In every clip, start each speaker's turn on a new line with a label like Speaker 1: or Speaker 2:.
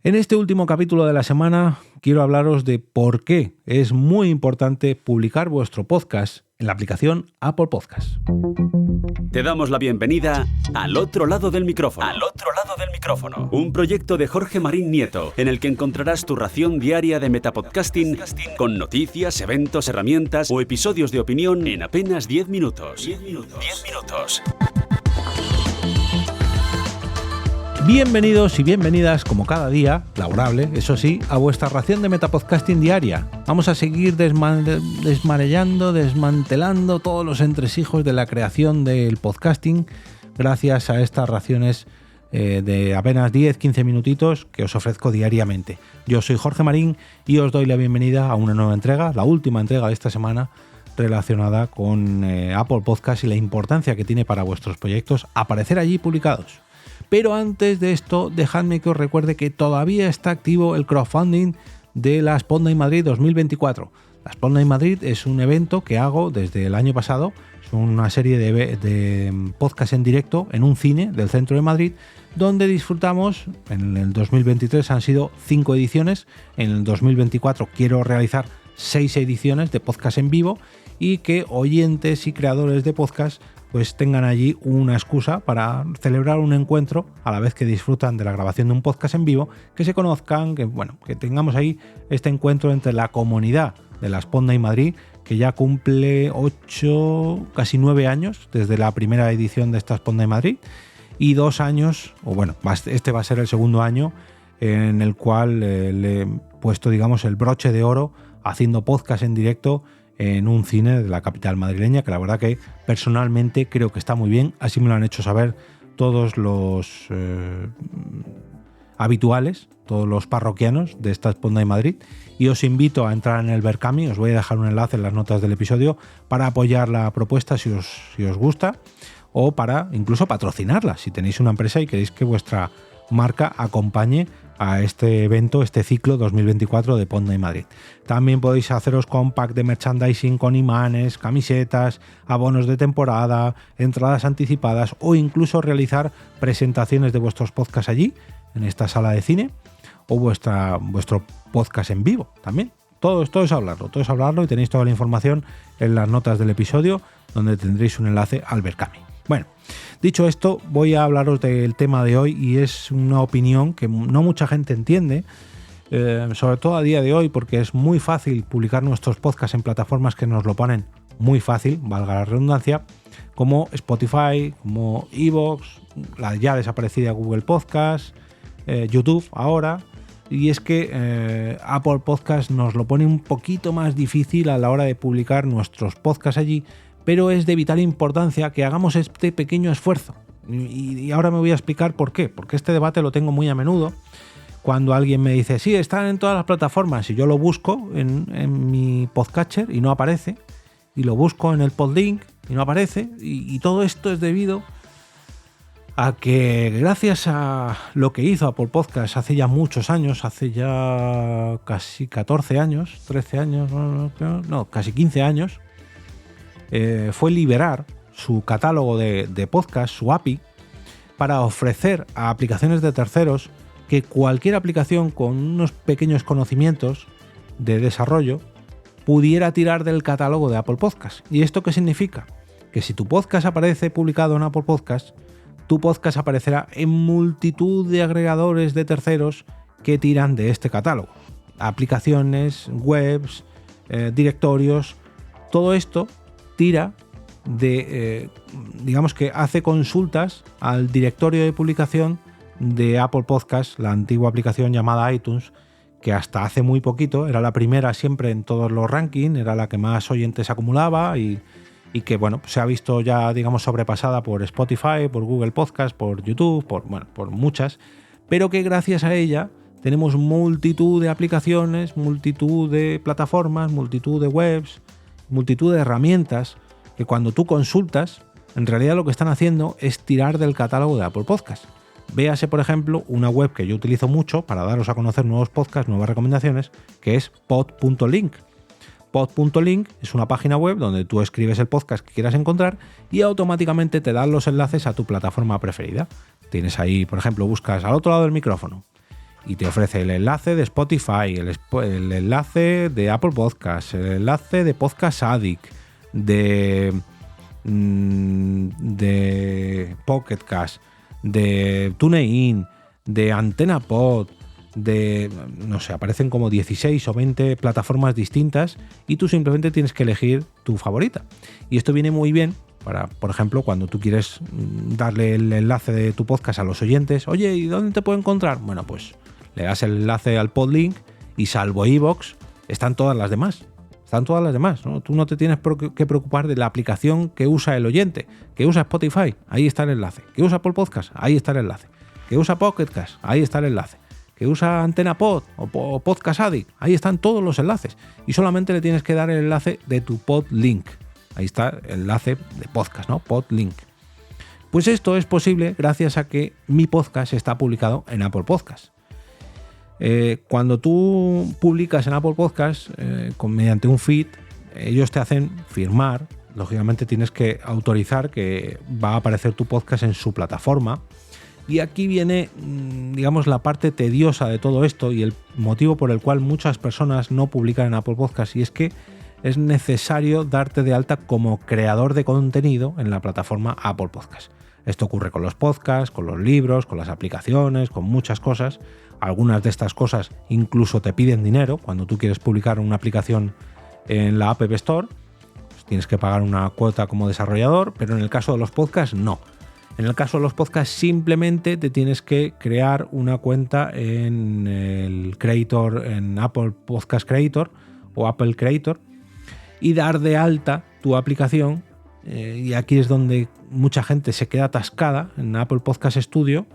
Speaker 1: En este último capítulo de la semana quiero hablaros de por qué es muy importante publicar vuestro podcast en la aplicación Apple Podcasts.
Speaker 2: Te damos la bienvenida al otro lado del micrófono. Al otro lado del micrófono. Un proyecto de Jorge Marín Nieto, en el que encontrarás tu ración diaria de metapodcasting con noticias, eventos, herramientas o episodios de opinión en apenas 10 minutos. 10 minutos.
Speaker 1: Bienvenidos y bienvenidas, como cada día, laborable, eso sí, a vuestra ración de metapodcasting diaria. Vamos a seguir desmantelando todos los entresijos de la creación del podcasting gracias a estas raciones de apenas 10-15 minutitos que os ofrezco diariamente. Yo soy Jorge Marín y os doy la bienvenida a una nueva entrega, la última entrega de esta semana, relacionada con Apple Podcasts y la importancia que tiene para vuestros proyectos aparecer allí publicados. Pero antes de esto, dejadme que os recuerde que todavía está activo el crowdfunding de la Spotlight Madrid 2024. La Spotlight Madrid es un evento que hago desde el año pasado. Es una serie de podcasts en directo en un cine del centro de Madrid, donde disfrutamos. En el 2023 han sido 5 ediciones. En el 2024 quiero realizar 6 ediciones de podcast en vivo y que oyentes y creadores de podcast pues tengan allí una excusa para celebrar un encuentro a la vez que disfrutan de la grabación de un podcast en vivo, que se conozcan, que tengamos ahí este encuentro entre la comunidad de la Spotlight Madrid, que ya cumple 8, casi 9 años desde la primera edición de esta Spotlight Madrid, y 2 años, este va a ser el segundo año en el cual le he puesto, digamos, el broche de oro haciendo podcast en directo en un cine de la capital madrileña, que la verdad que personalmente creo que está muy bien. Así me lo han hecho saber todos los habituales, todos los parroquianos de esta Spotlight Madrid, y os invito a entrar en el Berkami. Os voy a dejar un enlace en las notas del episodio para apoyar la propuesta si os gusta, o para incluso patrocinarla si tenéis una empresa y queréis que vuestra marca acompañe a este evento, este ciclo 2024 de Spotlight Madrid. También podéis haceros con pack de merchandising con imanes, camisetas, abonos de temporada, entradas anticipadas o incluso realizar presentaciones de vuestros podcasts allí, en esta sala de cine, o vuestro podcast en vivo también. Todo es hablarlo y tenéis toda la información en las notas del episodio, donde tendréis un enlace al Berkami. Bueno, dicho esto, voy a hablaros del tema de hoy, y es una opinión que no mucha gente entiende, sobre todo a día de hoy, porque es muy fácil publicar nuestros podcasts en plataformas que nos lo ponen muy fácil, valga la redundancia, como Spotify, como iVoox, la ya desaparecida Google Podcast, YouTube ahora. Y es que Apple Podcast nos lo pone un poquito más difícil a la hora de publicar nuestros podcasts allí, pero es de vital importancia que hagamos este pequeño esfuerzo. Y ahora me voy a explicar por qué, porque este debate lo tengo muy a menudo. Cuando alguien me dice, sí, están en todas las plataformas, y yo lo busco en mi podcatcher y no aparece, y lo busco en el podlink y no aparece, y todo esto es debido a que gracias a lo que hizo Apple Podcasts hace ya muchos años, hace ya casi 14 años, 13 años, casi 15 años, fue liberar su catálogo de podcast, su API, para ofrecer a aplicaciones de terceros que cualquier aplicación con unos pequeños conocimientos de desarrollo pudiera tirar del catálogo de Apple Podcasts. ¿Y esto qué significa? Que si tu podcast aparece publicado en Apple Podcasts, tu podcast aparecerá en multitud de agregadores de terceros que tiran de este catálogo. Aplicaciones, webs, directorios, todo esto tira de, digamos que hace consultas al directorio de publicación de Apple Podcasts, la antigua aplicación llamada iTunes, que hasta hace muy poquito era la primera siempre en todos los rankings, era la que más oyentes acumulaba y que se ha visto ya, digamos, sobrepasada por Spotify, por Google Podcasts, por YouTube, por muchas, pero que gracias a ella tenemos multitud de aplicaciones, multitud de plataformas, multitud de webs, multitud de herramientas que cuando tú consultas, en realidad lo que están haciendo es tirar del catálogo de Apple Podcasts. Véase, por ejemplo, una web que yo utilizo mucho para daros a conocer nuevos podcasts, nuevas recomendaciones, que es pod.link. Pod.link es una página web donde tú escribes el podcast que quieras encontrar y automáticamente te dan los enlaces a tu plataforma preferida. Tienes ahí, por ejemplo, buscas al otro lado del micrófono y te ofrece el enlace de Spotify, el enlace de Apple Podcasts, el enlace de Podcast Addict, de Pocket Cast, de TuneIn, de Antena Pod, de, no sé, aparecen como 16 o 20 plataformas distintas y tú simplemente tienes que elegir tu favorita. Y esto viene muy bien para, por ejemplo, cuando tú quieres darle el enlace de tu podcast a los oyentes. Oye, ¿y dónde te puedo encontrar? Bueno, pues le das el enlace al podlink y salvo iVoox, están todas las demás. Están todas las demás, ¿no? Tú no te tienes que preocupar de la aplicación que usa el oyente, que usa Spotify, ahí está el enlace. Que usa Apple Podcast, ahí está el enlace. Que usa Pocket Cast, ahí está el enlace. Que usa Antena Pod o Podcast Addict, ahí están todos los enlaces. Y solamente le tienes que dar el enlace de tu podlink. Ahí está el enlace de podcast, ¿no? Podlink. Pues esto es posible gracias a que mi podcast está publicado en Apple Podcast. Cuando tú publicas en Apple Podcast mediante un feed, ellos te hacen firmar. Lógicamente tienes que autorizar que va a aparecer tu podcast en su plataforma. Y aquí viene, digamos, la parte tediosa de todo esto y el motivo por el cual muchas personas no publican en Apple Podcast, y es que es necesario darte de alta como creador de contenido en la plataforma Apple Podcast. Esto ocurre con los podcasts, con los libros, con las aplicaciones, con muchas cosas. Algunas de estas cosas incluso te piden dinero. Cuando tú quieres publicar una aplicación en la App Store, pues tienes que pagar una cuota como desarrollador, pero en el caso de los podcasts no. En el caso de los podcasts simplemente te tienes que crear una cuenta en el Creator, en Apple Podcast Creator o Apple Creator, y dar de alta tu aplicación. Y aquí es donde mucha gente se queda atascada en Apple Podcast Studio.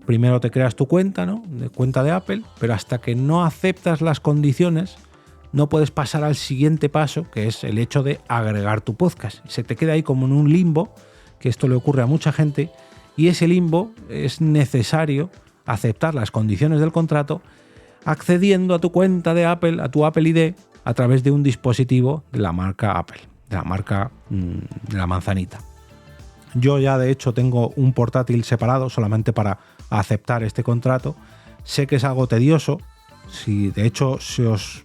Speaker 1: Primero te creas tu cuenta, ¿no? De cuenta de Apple, pero hasta que no aceptas las condiciones no puedes pasar al siguiente paso, que es el hecho de agregar tu podcast. Se te queda ahí como en un limbo, que esto le ocurre a mucha gente, y ese limbo es necesario aceptar las condiciones del contrato accediendo a tu cuenta de Apple, a tu Apple ID, a través de un dispositivo de la marca Apple, de la marca de la manzanita. Yo ya de hecho tengo un portátil separado solamente para aceptar este contrato. Sé que es algo tedioso, si de hecho se os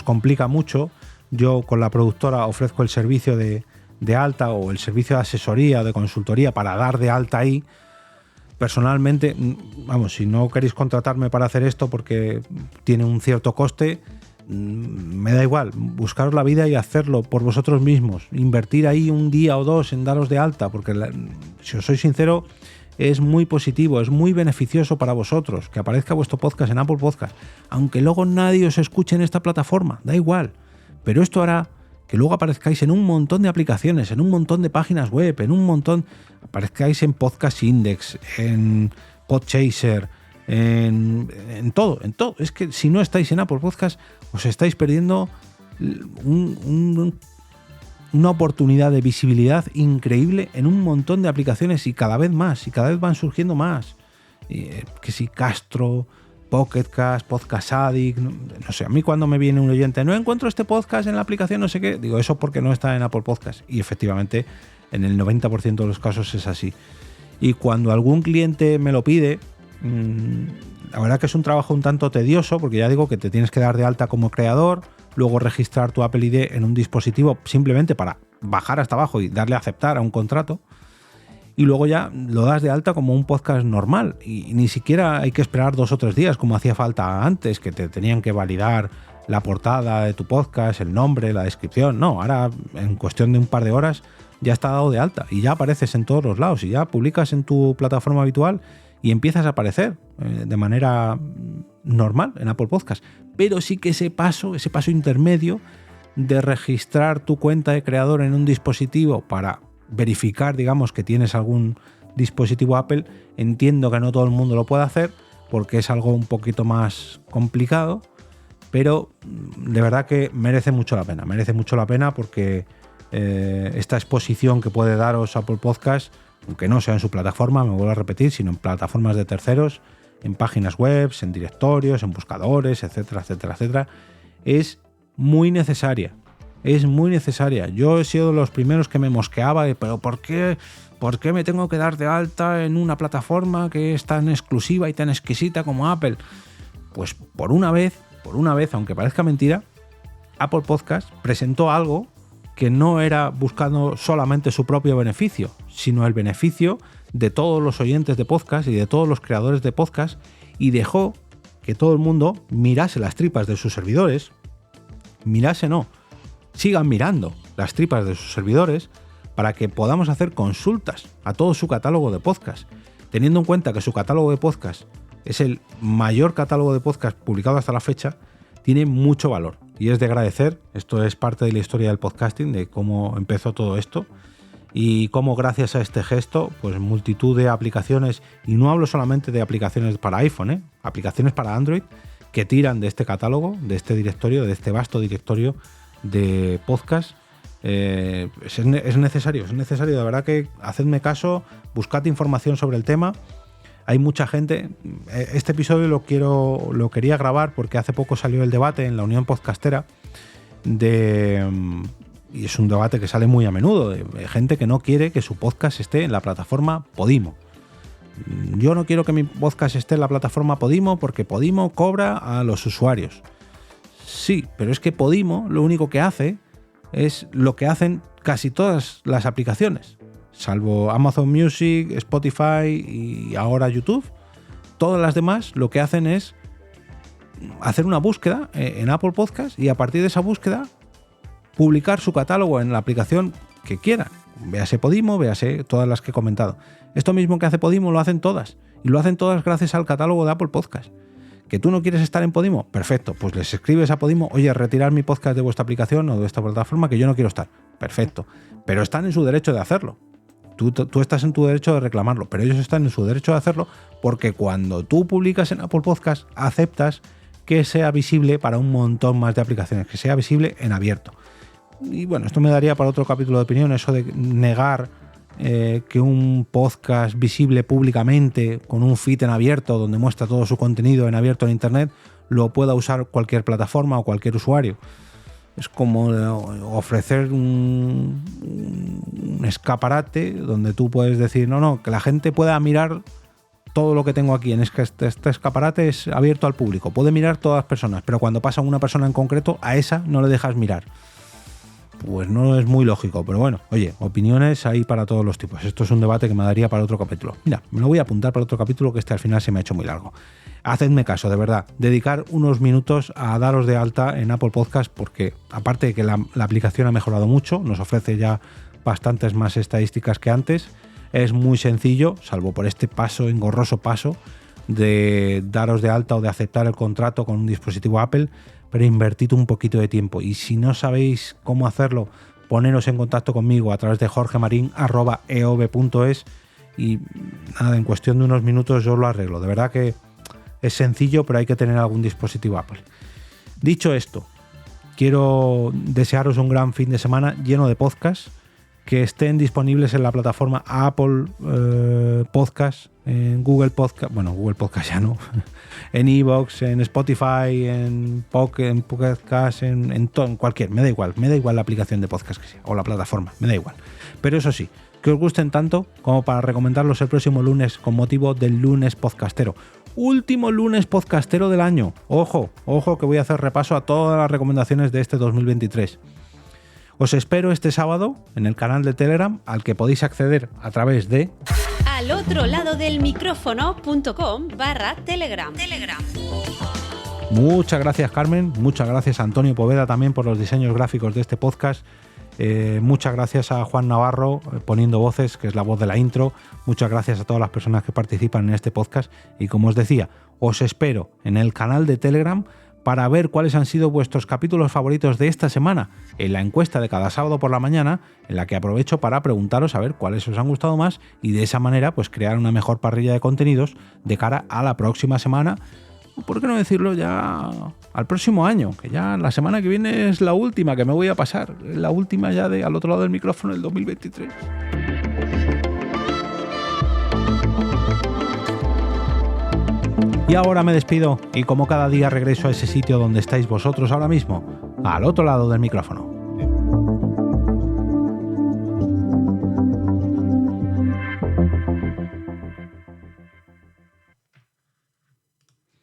Speaker 1: complica mucho. Yo con la productora ofrezco el servicio de alta o el servicio de asesoría o de consultoría para dar de alta ahí. Personalmente, vamos, si no queréis contratarme para hacer esto porque tiene un cierto coste, me da igual, buscaros la vida y hacerlo por vosotros mismos, invertir ahí un día o dos en daros de alta, porque si os soy sincero, es muy positivo, es muy beneficioso para vosotros que aparezca vuestro podcast en Apple Podcast, aunque luego nadie os escuche en esta plataforma, da igual, pero esto hará que luego aparezcáis en un montón de aplicaciones, en un montón de páginas web, aparezcáis en Podcast Index, en Podchaser, en todo. Es que si no estáis en Apple Podcast, os estáis perdiendo una oportunidad de visibilidad increíble en un montón de aplicaciones, y cada vez más, y cada vez van surgiendo más. Que si Castro, Pocket Cast, Podcast Addict, no sé, a mí cuando me viene un oyente, no encuentro este podcast en la aplicación, no sé qué, digo, eso porque no está en Apple Podcast, y efectivamente en el 90% de los casos es así. Y cuando algún cliente me lo pide, la verdad que es un trabajo un tanto tedioso, porque ya digo que te tienes que dar de alta como creador, luego registrar tu Apple ID en un dispositivo simplemente para bajar hasta abajo y darle a aceptar a un contrato, y luego ya lo das de alta como un podcast normal, y ni siquiera hay que esperar 2 o 3 días como hacía falta antes, que te tenían que validar la portada de tu podcast, el nombre, la descripción. No, ahora en cuestión de un par de horas ya está dado de alta y ya apareces en todos los lados, y ya publicas en tu plataforma habitual y empiezas a aparecer de manera normal en Apple Podcast. Pero sí que ese paso intermedio de registrar tu cuenta de creador en un dispositivo para verificar, digamos, que tienes algún dispositivo Apple, entiendo que no todo el mundo lo puede hacer porque es algo un poquito más complicado, pero de verdad que merece mucho la pena porque esta exposición que puede daros Apple Podcast, aunque no sea en su plataforma, me vuelvo a repetir, sino en plataformas de terceros, en páginas web, en directorios, en buscadores, etcétera, etcétera, etcétera, es muy necesaria. es muy necesaria. Yo he sido de los primeros que me mosqueaba de, pero ¿por qué me tengo que dar de alta en una plataforma que es tan exclusiva y tan exquisita como Apple? Pues por una vez, aunque parezca mentira, Apple Podcast presentó algo que no era buscando solamente su propio beneficio, sino el beneficio de todos los oyentes de podcast y de todos los creadores de podcast, y dejó que todo el mundo mirase las tripas de sus servidores. Sigan mirando las tripas de sus servidores para que podamos hacer consultas a todo su catálogo de podcast, teniendo en cuenta que su catálogo de podcast es el mayor catálogo de podcast publicado hasta la fecha. Tiene mucho valor y es de agradecer. Esto es parte de la historia del podcasting, de cómo empezó todo esto y cómo gracias a este gesto, pues multitud de aplicaciones, y no hablo solamente de aplicaciones para iPhone, aplicaciones para Android, que tiran de este catálogo, de este directorio, de este vasto directorio de podcast. Es necesario, de verdad que hacedme caso, buscad información sobre el tema. Hay mucha gente. Este episodio lo quería grabar porque hace poco salió el debate en la Unión Podcastera y es un debate que sale muy a menudo, de gente que no quiere que su podcast esté en la plataforma Podimo. Yo no quiero que mi podcast esté en la plataforma Podimo porque Podimo cobra a los usuarios. Sí, pero es que Podimo lo único que hace es lo que hacen casi todas las aplicaciones, salvo Amazon Music, Spotify y ahora YouTube. Todas las demás lo que hacen es hacer una búsqueda en Apple Podcast y a partir de esa búsqueda publicar su catálogo en la aplicación que quieran. Véase Podimo, véase todas las que he comentado. Esto mismo que hace Podimo lo hacen todas, y lo hacen todas gracias al catálogo de Apple Podcast. ¿Que tú no quieres estar en Podimo? Perfecto, pues les escribes a Podimo, oye, retirar mi podcast de vuestra aplicación o de esta plataforma que yo no quiero estar. Perfecto, pero están en su derecho de hacerlo. Tú estás en tu derecho de reclamarlo, pero ellos están en su derecho de hacerlo porque cuando tú publicas en Apple Podcast aceptas que sea visible para un montón más de aplicaciones, que sea visible en abierto. Y bueno, esto me daría para otro capítulo de opinión, eso de negar que un podcast visible públicamente con un feed en abierto donde muestra todo su contenido en abierto en internet lo pueda usar cualquier plataforma o cualquier usuario. Es como ofrecer un escaparate donde tú puedes decir no, que la gente pueda mirar todo lo que tengo aquí. Es que este escaparate es abierto al público, puede mirar todas las personas, pero cuando pasa una persona en concreto, a esa no le dejas mirar. Pues no es muy lógico, pero bueno, oye, opiniones hay para todos los tipos. Esto es un debate que me daría para otro capítulo. Mira, me lo voy a apuntar para otro capítulo, que al final se me ha hecho muy largo. Hacedme caso, de verdad, dedicar unos minutos a daros de alta en Apple Podcast, porque aparte de que la aplicación ha mejorado mucho, nos ofrece ya bastantes más estadísticas que antes, es muy sencillo, salvo por este engorroso paso de daros de alta o de aceptar el contrato con un dispositivo Apple, pero invertid un poquito de tiempo. Y si no sabéis cómo hacerlo, poneros en contacto conmigo a través de jorgemarin@eov.es y nada, en cuestión de unos minutos yo lo arreglo. De verdad que es sencillo, pero hay que tener algún dispositivo Apple. Dicho esto, quiero desearos un gran fin de semana lleno de podcasts que estén disponibles en la plataforma Apple Podcast, en Google Podcast, bueno, Google Podcast ya no, en iVoox, en Spotify, en Pocket Cast, en cualquier, me da igual la aplicación de podcast que sea, o la plataforma, me da igual. Pero eso sí, que os gusten tanto como para recomendarlos el próximo lunes con motivo del lunes podcastero. Último lunes podcastero del año. Ojo, que voy a hacer repaso a todas las recomendaciones de este 2023. Os espero este sábado en el canal de Telegram, al que podéis acceder a través de
Speaker 3: alotroladodelmicrófono.com/Telegram.
Speaker 1: Muchas gracias, Carmen. Muchas gracias a Antonio Poveda también por los diseños gráficos de este podcast. Muchas gracias a Juan Navarro poniendo voces, que es la voz de la intro. Muchas gracias a todas las personas que participan en este podcast. Y como os decía, os espero en el canal de Telegram para ver cuáles han sido vuestros capítulos favoritos de esta semana en la encuesta de cada sábado por la mañana, en la que aprovecho para preguntaros a ver cuáles os han gustado más y de esa manera pues crear una mejor parrilla de contenidos de cara a la próxima semana, ¿por qué no decirlo ya al próximo año? Que ya la semana que viene es la última que me voy a pasar, la última ya de al otro lado del micrófono, el 2023. Y ahora me despido y como cada día regreso a ese sitio donde estáis vosotros ahora mismo, al otro lado del micrófono.